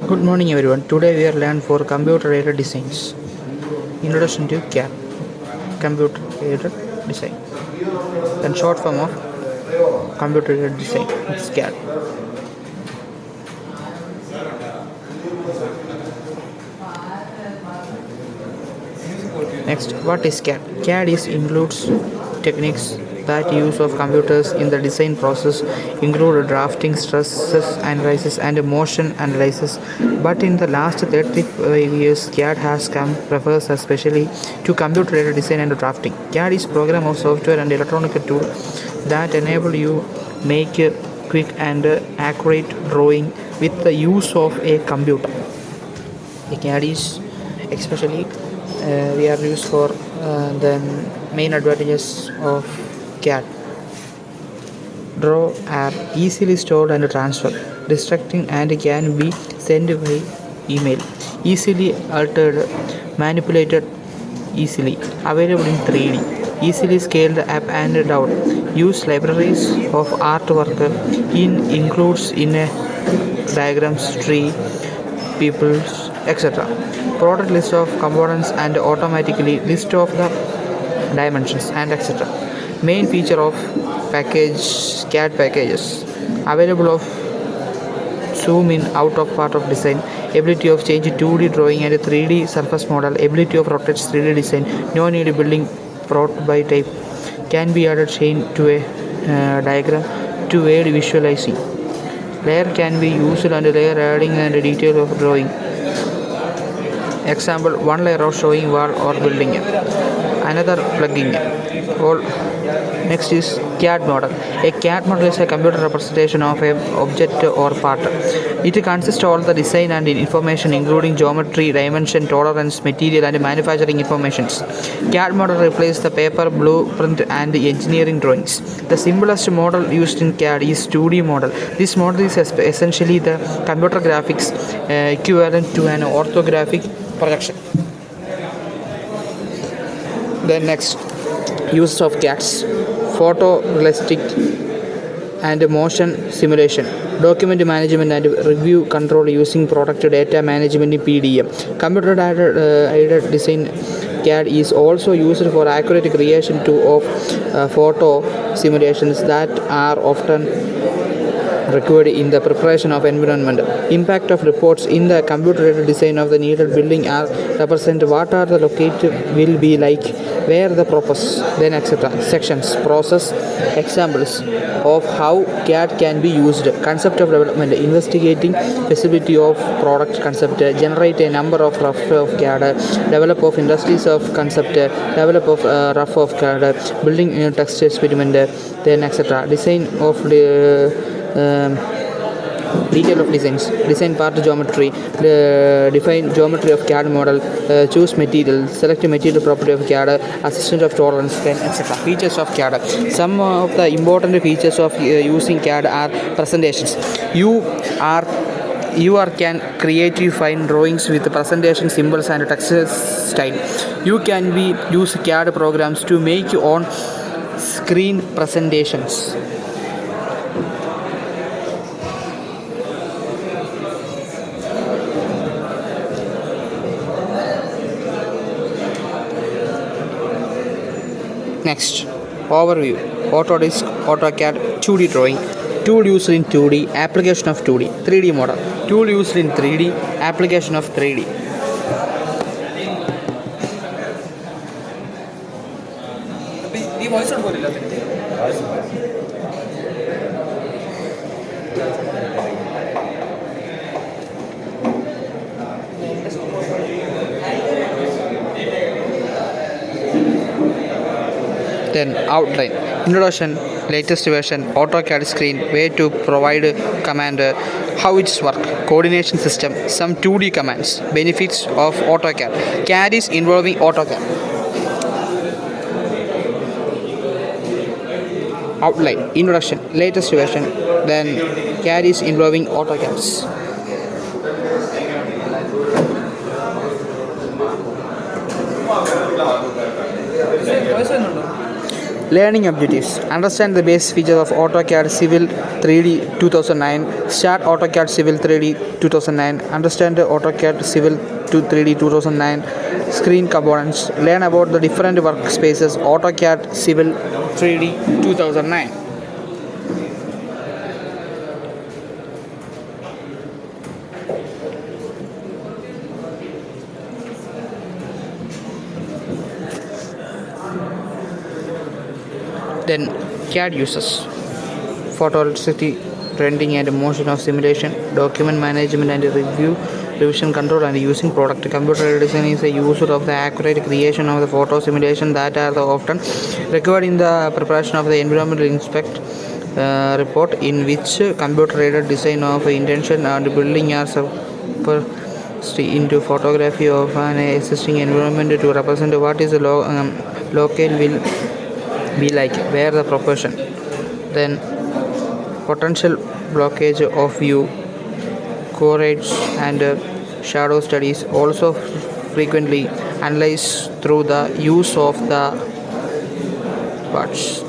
Good morning everyone. Today we are learn for computer aided designs. Introduction to CAD, computer aided design. Then short form of computer aided design. It's CAD. Next, what is CAD? CAD is includes techniques that use of computers in the design process include drafting, stresses analysis and motion analysis. But in the last 35 years, CAD has come refers especially to computer-aided design and drafting. CAD is program of software and electronic tool that enable you make a quick and accurate drawing with the use of a computer. The CAD is especially we are used for the main advantages of CAD. Draw are easily stored and transferred, destructing and can be sent by email, easily altered, manipulated easily, available in 3D, easily scaled up and down, use libraries of artwork includes in a diagrams, tree, peoples, etc. Product list of components and automatically list of the dimensions and etc. Main feature of package CAD packages available of zoom in out of part of design, ability of change 2D drawing and 3D surface model, ability of rotate 3D design, no need building prototype, can be added chain to a diagram to aid visualizing. Layer can be used and layer adding and detail of drawing. Example, one layer of showing wall or building, another plugging. All next is CAD model. A CAD model is a computer representation of an object or part. It consists of all the design and information including geometry, dimension, tolerance, material and manufacturing informations. CAD model replaces the paper, blueprint and engineering drawings. The simplest model used in CAD is 2D model. This model is essentially the computer graphics equivalent to an orthographic projection. Then next, use of CADs, photorealistic and motion simulation, document management and review control using product data management in PDM. Computer aided design CAD is also used for accurate creation of photo simulations that are often required in the preparation of environment. Impact of reports in the computer-aided design of the needed building are represent what are the located will be like, where the purpose, then etc. Sections, process, examples of how CAD can be used. Concept of development, investigating feasibility of product concept, generate a number of rough of CAD, develop of industries of concept, develop of rough of CAD, building text experiment, then etc. Design of detail of designs, design part geometry, define geometry of CAD model, choose material, select material property of CAD, assistant of tolerance, then etc. Features of CAD. Some of the important features of using CAD are presentations. You can creative fine drawings with presentation symbols and text style. You can use CAD programs to make your own screen presentations. Next, overview. Autodesk AutoCAD 2D drawing. Tool used in 2D, application of 2D. 3D model. Tool used in 3D, application of 3D. Then outline. Introduction, latest version, AutoCAD screen, way to provide command, how it's work, coordination system, some 2D commands, benefits of AutoCAD. CAD is involving AutoCAD. Outline, introduction, latest version, then CAD is involving AutoCADs. Learning objectives. Understand the basic features of AutoCAD Civil 3D 2009. Start AutoCAD Civil 3D 2009. Understand the AutoCAD Civil 3D 2009 screen components. Learn about the different workspaces AutoCAD Civil 3D 2009. Then CAD uses photorealistic rendering and motion of simulation, document management and revision control, and using product. Computer design is a use of the accurate creation of the photo simulation that are often required in the preparation of the environmental inspect report, in which computer-aided design of intention and building are superposed into photography of an existing environment to represent what is the locale will be like, where the proportion. Then potential blockage of view, coverage and shadow studies also frequently analyzed through the use of the parts.